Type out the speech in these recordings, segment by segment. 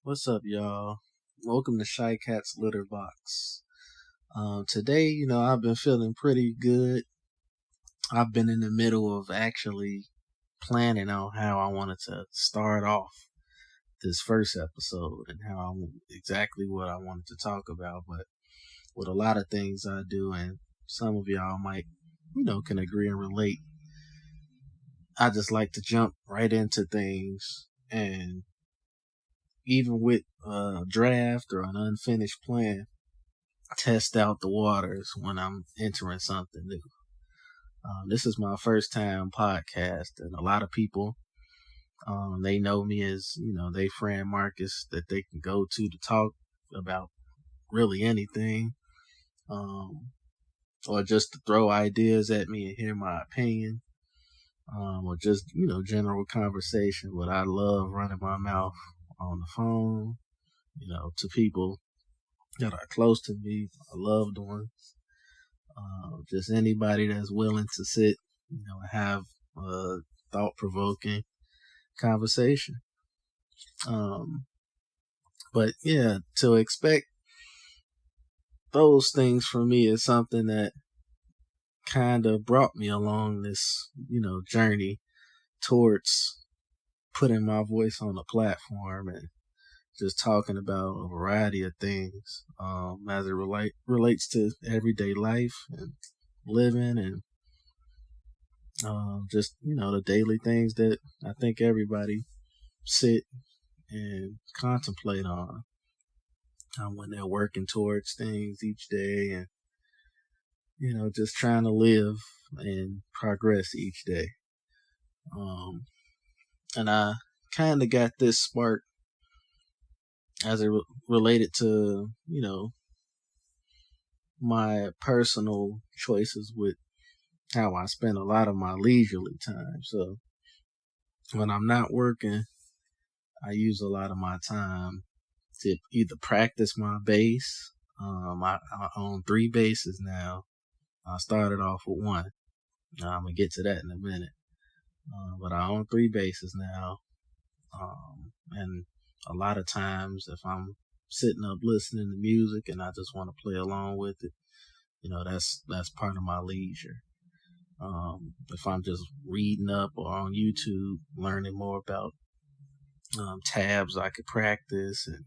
What's up, y'all? Welcome to CHICAT's Litterbox. Today, I've been feeling pretty good. I've been in the middle of actually planning out how I wanted to start off this first episode and exactly what I wanted to talk about. But with a lot of things I do, and some of y'all might, can agree and relate, I just like to jump right into things, and even with a draft or an unfinished plan, test out the waters when I'm entering something new. This is my first time podcast, and a lot of people, they know me as, they friend Marcus that they can go to talk about really anything, or just to throw ideas at me and hear my opinion, or just, general conversation. But I love running my mouth on the phone, to people that are close to me, loved ones, just anybody that's willing to sit, have a thought-provoking conversation. But yeah, to expect those things from me is something that kind of brought me along this, journey towards putting my voice on a platform and just talking about a variety of things as it relates to everyday life and living, and just, the daily things that I think everybody sit and contemplate on when they're working towards things each day, and, just trying to live and progress each day. And I kind of got this spark as it related to, my personal choices with how I spend a lot of my leisurely time. So when I'm not working, I use a lot of my time to either practice my bass. I own 3 basses now. I started off with 1. I'm going to get to that in a minute. But I own 3 basses now. And a lot of times if I'm sitting up listening to music and I just want to play along with it, that's part of my leisure. If I'm just reading up or on YouTube, learning more about tabs I could practice, and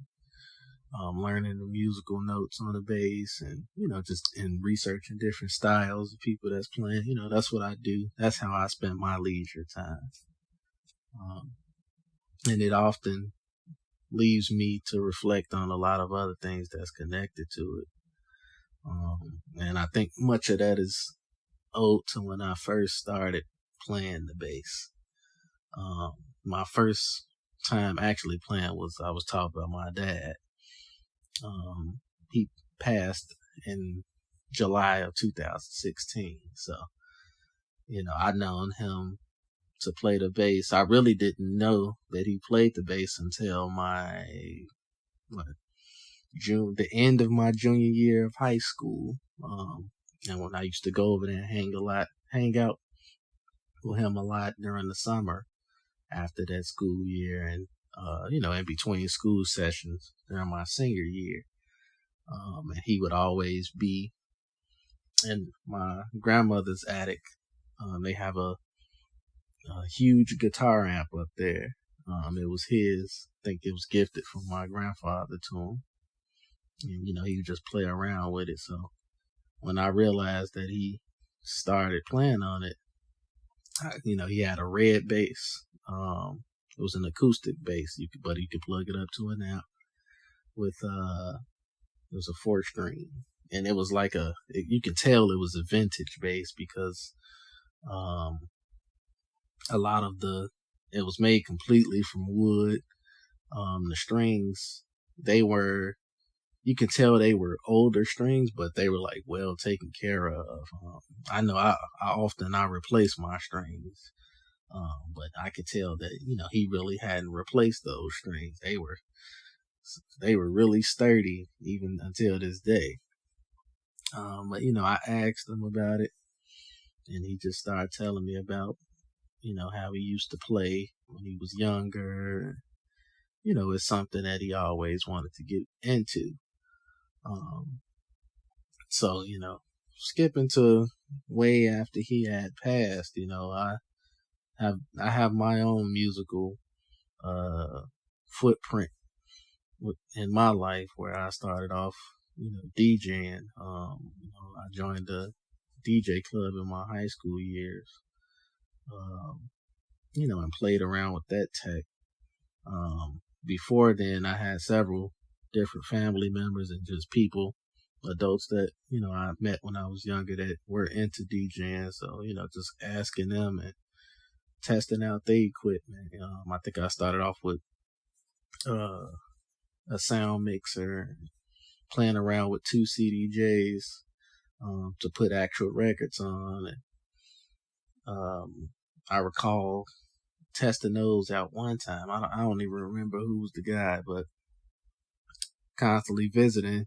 learning the musical notes on the bass, and, just in researching different styles of people that's playing, that's what I do. That's how I spend my leisure time. And it often leaves me to reflect on a lot of other things that's connected to it. And I think much of that is owed to when I first started playing the bass. My first time actually playing I was taught by my dad. He passed in July of 2016. So, I'd known him to play the bass. I really didn't know that he played the bass until the end of my junior year of high school. And when I used to go over there and hang out with him a lot during the summer after that school year, and, in between school sessions during my senior year. And he would always be in my grandmother's attic. They have a huge guitar amp up there. It was his. I think it was gifted from my grandfather to him. And, he would just play around with it. So when I realized that he started playing on it, he had a red bass. It was an acoustic bass, but you could plug it up to an amp with, it was a 4-string. And it was like you can tell it was a vintage bass because, a lot of it was made completely from wood. The strings, you can tell they were older strings, but they were like well taken care of. I know I often replace my strings, but I could tell that he really hadn't replaced those strings. They were really sturdy even until this day. But I asked him about it, and he just started telling me about how he used to play when he was younger. It's something that he always wanted to get into. So, skipping to way after he had passed, I have my own musical footprint in my life where I started off, DJing. I joined the DJ club in my high school years, and played around with that tech. Before then, I had several different family members and just adults that, I met when I was younger that were into DJing. So, just asking them and testing out their equipment. I think I started off with a sound mixer, playing around with 2 CDJs to put actual records on. And I recall testing those out one time. I don't even remember who was the guy, but constantly visiting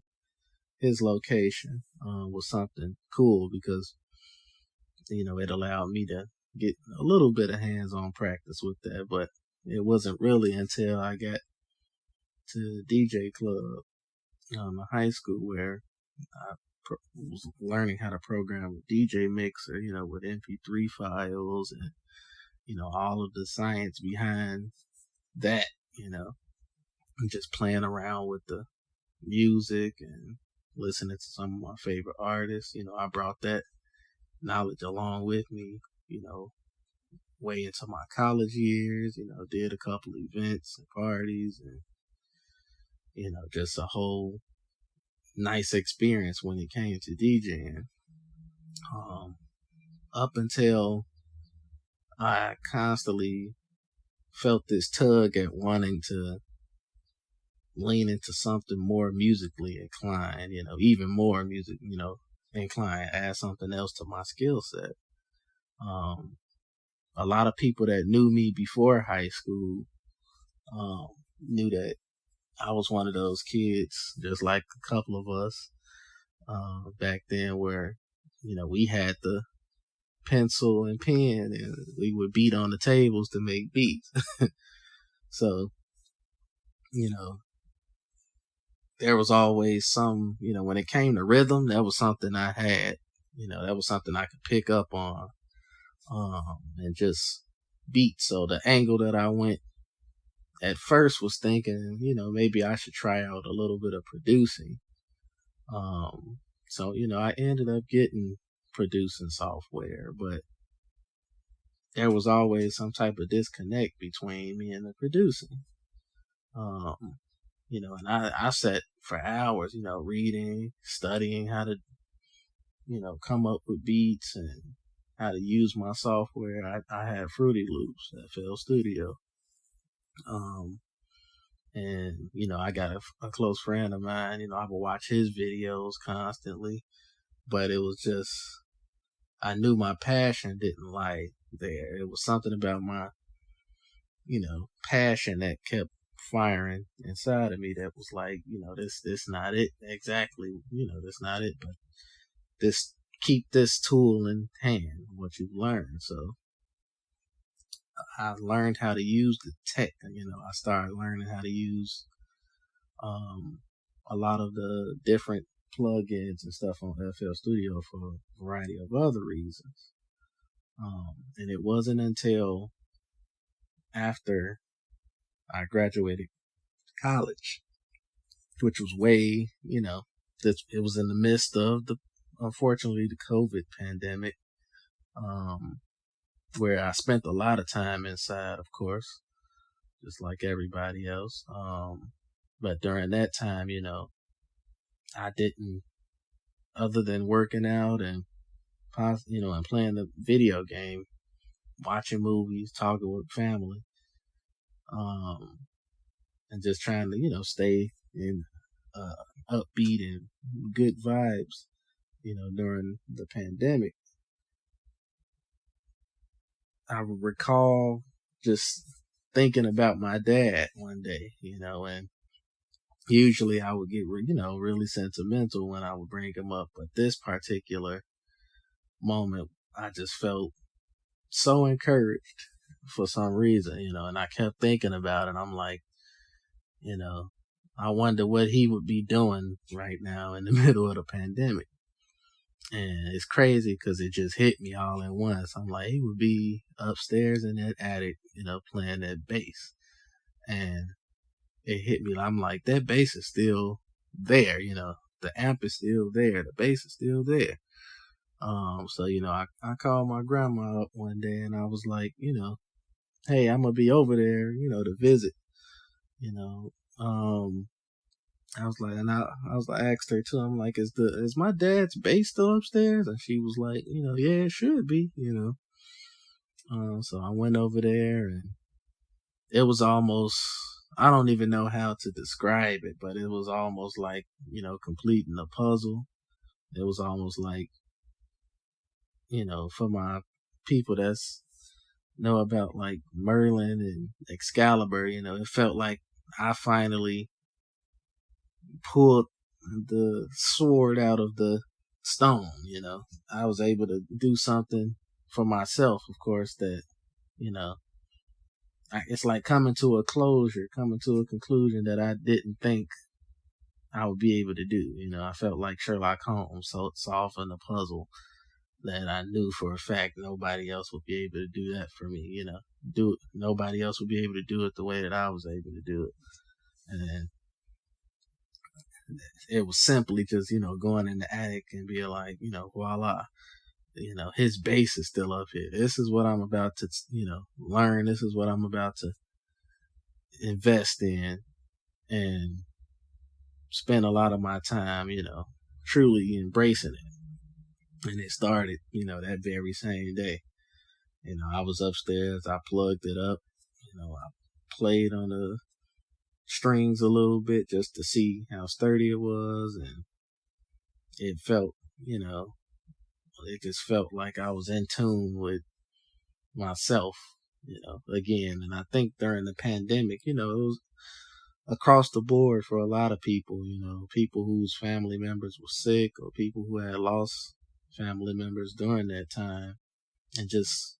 his location was something cool because it allowed me to get a little bit of hands-on practice with that. But it wasn't really until I got to the DJ club in high school where I was learning how to program a DJ mixer, with MP3 files and all of the science behind that, and just playing around with the music and listening to some of my favorite artists. I brought that knowledge along with me, way into my college years, did a couple events and parties and, just a whole nice experience when it came to DJing. Up until I constantly felt this tug at wanting to lean into something more musically inclined, even more inclined, add something else to my skill set. A lot of people that knew me before high school knew that I was one of those kids, just like a couple of us back then, where we had the pencil and pen and we would beat on the tables to make beats. So, there was always some, when it came to rhythm, that was something I had, that was something I could pick up on and just beat. So the angle that I went at first was thinking, maybe I should try out a little bit of producing. So, I ended up getting producing software, but there was always some type of disconnect between me and the producing. And I sat for hours, reading, studying how to, come up with beats and how to use my software. I had Fruity Loops, FL Studio. And, I got a close friend of mine, I would watch his videos constantly, but it was just, I knew my passion didn't lie there. It was something about my, passion that kept firing inside of me that was like, this not it exactly, this not it, but keep this tool in hand, what you've learned. So I learned how to use the tech. I started learning how to use a lot of the different plugins and stuff on FL Studio for a variety of other reasons. And it wasn't until after I graduated college, which was way, it was in the midst of unfortunately, the COVID pandemic, um, where I spent a lot of time inside, of course, just like everybody else. But during that time, I didn't, other than working out and, and playing the video game, watching movies, talking with family, um, and just trying to, stay in upbeat and good vibes, during the pandemic. I recall just thinking about my dad one day, and usually I would get, really sentimental when I would bring him up. But this particular moment, I just felt so encouraged for some reason, and I kept thinking about it. I'm like, I wonder what he would be doing right now in the middle of the pandemic. And it's crazy because it just hit me all at once. I'm like, he would be upstairs in that attic, playing that bass. And it hit me. I'm like, that bass is still there, the amp is still there, the bass is still there. So, I called my grandma up one day and I was like, hey, I'm gonna be over there, to visit, you know. I was like, and I was like, I asked her too. I'm like, is my dad's bass still upstairs? And she was like, yeah, it should be, So I went over there and it was almost, I don't even know how to describe it, but it was almost like, completing a puzzle. It was almost like, for my people that's know about like Merlin and Excalibur, it felt like I finally pulled the sword out of the stone, I was able to do something for myself, of course, that, it's like coming to a closure, coming to a conclusion that I didn't think I would be able to do. I felt like Sherlock Holmes, so solving a puzzle that I knew for a fact nobody else would be able to do that for me, nobody else would be able to do it the way that I was able to do it. And it was simply just, going in the attic and be like, voila, his base is still up here. This is what I'm about to, learn. This is what I'm about to invest in and spend a lot of my time, truly embracing it. And it started, that very same day. I was upstairs, I plugged it up, I played on the strings a little bit just to see how sturdy it was, and it felt, it just felt like I was in tune with myself, again. And I think during the pandemic, it was across the board for a lot of people, people whose family members were sick or people who had lost family members during that time, and just,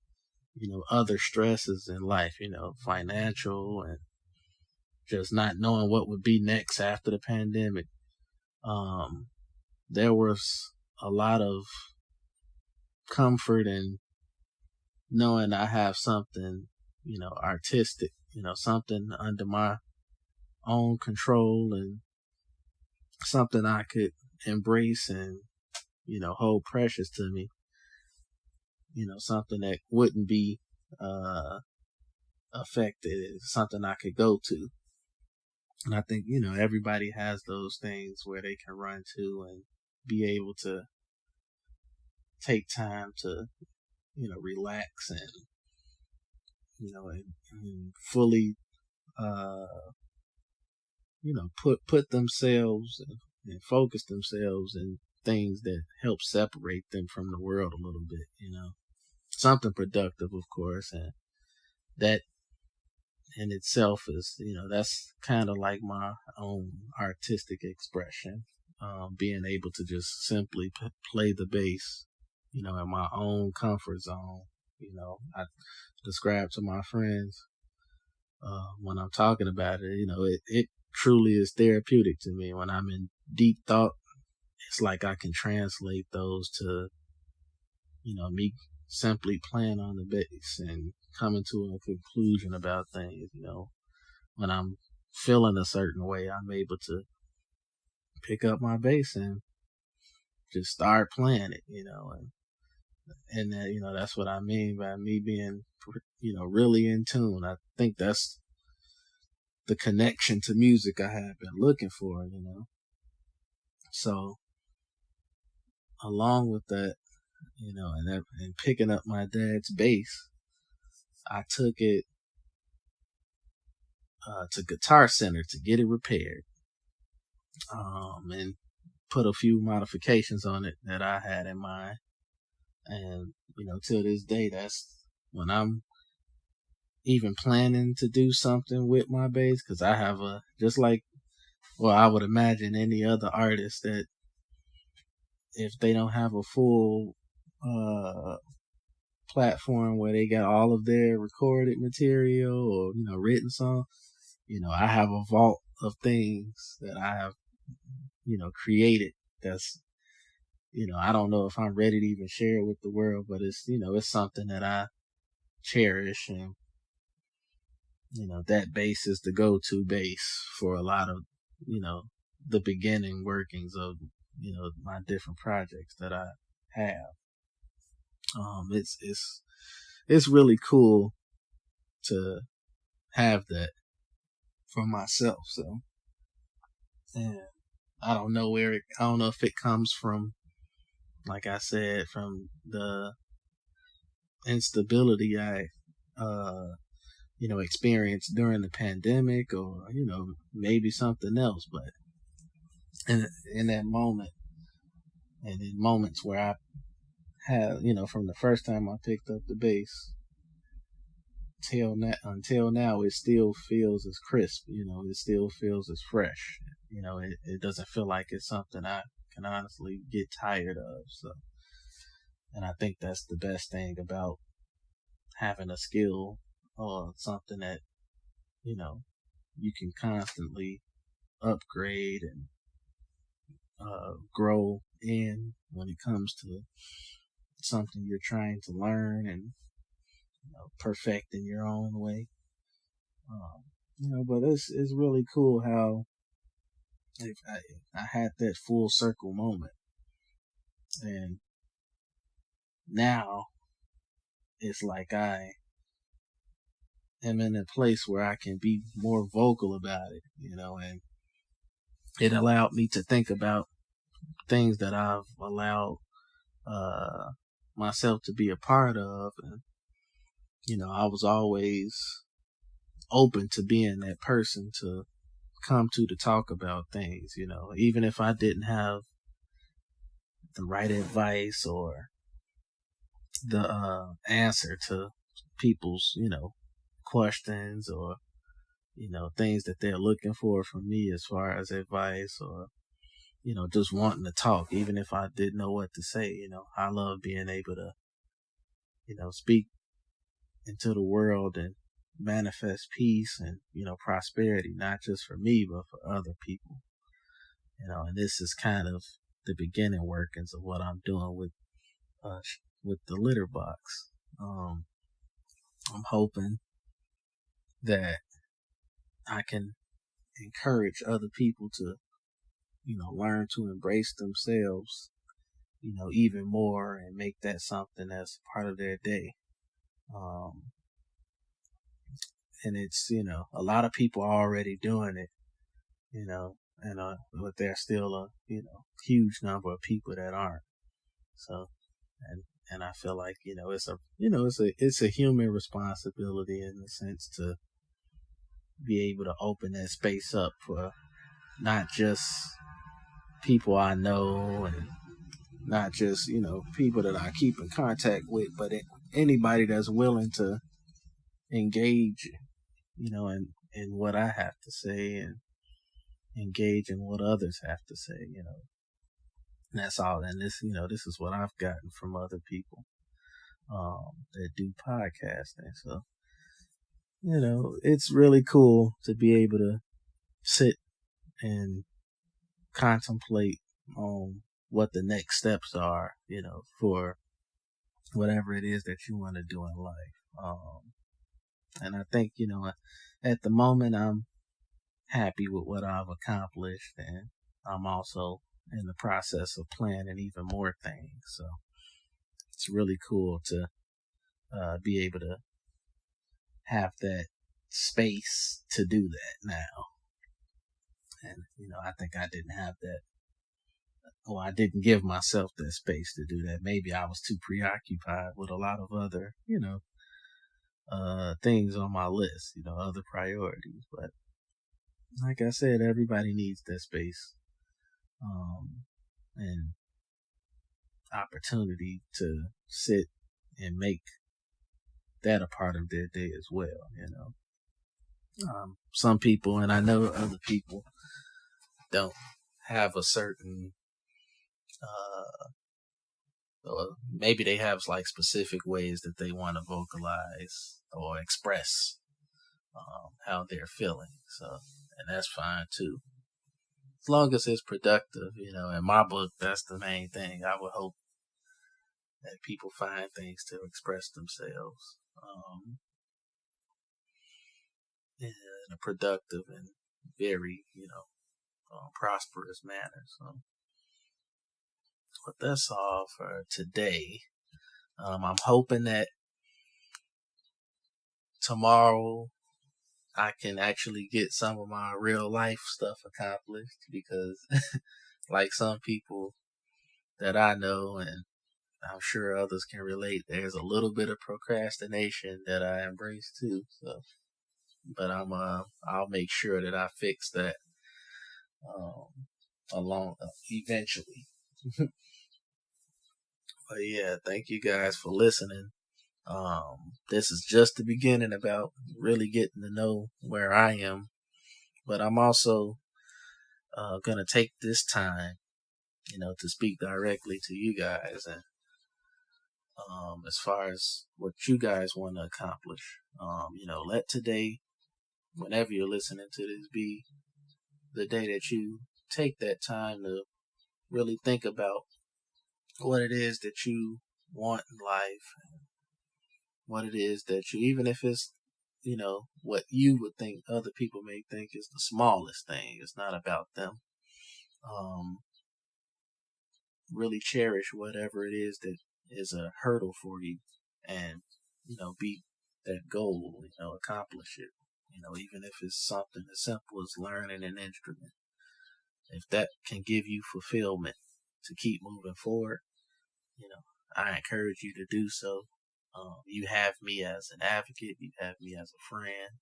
other stresses in life, financial and just not knowing what would be next after the pandemic. There was a lot of comfort in knowing I have something, artistic, something under my own control and something I could embrace and, hold precious to me, something that wouldn't be, affected, something I could go to. And I think, everybody has those things where they can run to and be able to take time to, relax and, and fully, put themselves and focus themselves in things that help separate them from the world a little bit, something productive, of course. And that in itself is, that's kind of like my own artistic expression. Being able to just simply play the bass, in my own comfort zone. I describe to my friends when I'm talking about it, it truly is therapeutic to me. When I'm in deep thought, it's like I can translate those to, me simply playing on the bass and coming to a conclusion about things, when I'm feeling a certain way, I'm able to pick up my bass and just start playing it, and that, that's what I mean by me being, really in tune. I think that's the connection to music I have been looking for. So along with that, and picking up my dad's bass, I took it to Guitar Center to get it repaired, and put a few modifications on it that I had in mind. And till this day, that's when I'm even planning to do something with my bass, because I have just like, well, I would imagine any other artist, that if they don't have a full platform where they got all of their recorded material or written song, I have a vault of things that I have created. That's I don't know if I'm ready to even share it with the world, but it's something that I cherish. And that bass is the go-to bass for a lot of the beginning workings of my different projects that I have. It's really cool to have that for myself. So, and I don't know if it comes from, like I said, from the instability I experienced during the pandemic, or maybe something else. But in that moment, and in moments where I had, from the first time I picked up the bass until now, it still feels as crisp. It still feels as fresh. It doesn't feel like it's something I can honestly get tired of. So, and I think that's the best thing about having a skill, or something that you can constantly upgrade and grow in when it comes to something you're trying to learn and perfect in your own way. But it's really cool how I had that full circle moment, and now it's like I am in a place where I can be more vocal about it, and it allowed me to think about things that I've allowed myself to be a part of. And I was always open to being that person to come to talk about things, even if I didn't have the right advice or the answer to people's questions, or things that they're looking for from me as far as advice, or just wanting to talk, even if I didn't know what to say. I love being able to speak into the world and manifest peace and prosperity, not just for me but for other people. And this is kind of the beginning workings of what I'm doing with the Litterbox. I'm hoping that I can encourage other people to learn to embrace themselves even more, and make that something that's part of their day. And it's a lot of people are already doing it, and but there's still a huge number of people that aren't. So, and I feel like it's a human responsibility, in the sense, to be able to open that space up for not just people I know, and not just people that I keep in contact with, but anybody that's willing to engage in what I have to say, and engage in what others have to say. And that's all. And this is what I've gotten from other people that do podcasting. So it's really cool to be able to sit and contemplate on what the next steps are, for whatever it is that you want to do in life. And I think, at the moment, I'm happy with what I've accomplished, and I'm also in the process of planning even more things. So it's really cool to be able to have that space to do that now. And, I think I didn't have that. Well, I didn't give myself that space to do that. Maybe I was too preoccupied with a lot of other, things on my list, other priorities. But like I said, everybody needs that space, and opportunity to sit and make that a part of their day as well. Some people, and I know other people, don't have a certain, or maybe they have like specific ways that they want to vocalize or express how they're feeling. So, and that's fine too. As long as it's productive, in my book, that's the main thing. I would hope that people find things to express themselves in a productive and very, prosperous manner. So, but that's all for today. I'm hoping that tomorrow I can actually get some of my real life stuff accomplished, because like some people that I know, and I'm sure others can relate, there's a little bit of procrastination that I embrace too. So, but I'll make sure that I fix that along eventually. But yeah, thank you guys for listening. This is just the beginning about really getting to know where I am, but I'm also gonna take this time, to speak directly to you guys, and as far as what you guys want to accomplish, let today, whenever you're listening to this, be the day that you take that time to really think about what it is that you want in life, and what it is that you, even if it's, what you would think other people may think is the smallest thing. It's not about them. Really cherish whatever it is that is a hurdle for you, and, beat that goal, accomplish it. Even if it's something as simple as learning an instrument. If that can give you fulfillment to keep moving forward, I encourage you to do so. You have me as an advocate. You have me as a friend.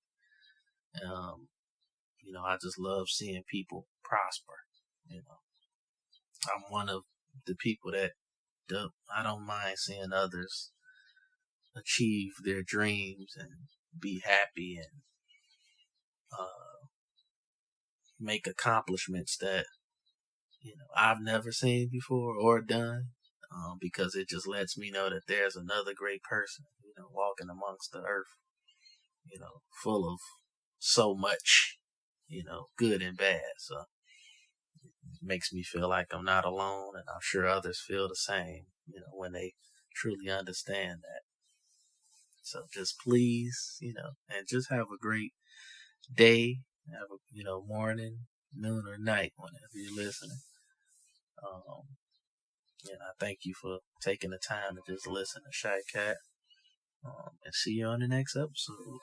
I just love seeing people prosper. I'm one of the people that I don't mind seeing others achieve their dreams and be happy, and make accomplishments that I've never seen before or done, because it just lets me know that there's another great person, walking amongst the earth, full of so much, good and bad. So it makes me feel like I'm not alone, and I'm sure others feel the same, when they truly understand that. So just please, and just have a great day, have a, morning, noon, or night, whenever you're listening. And I thank you for taking the time to just listen to CHICAT. And see you on the next episode.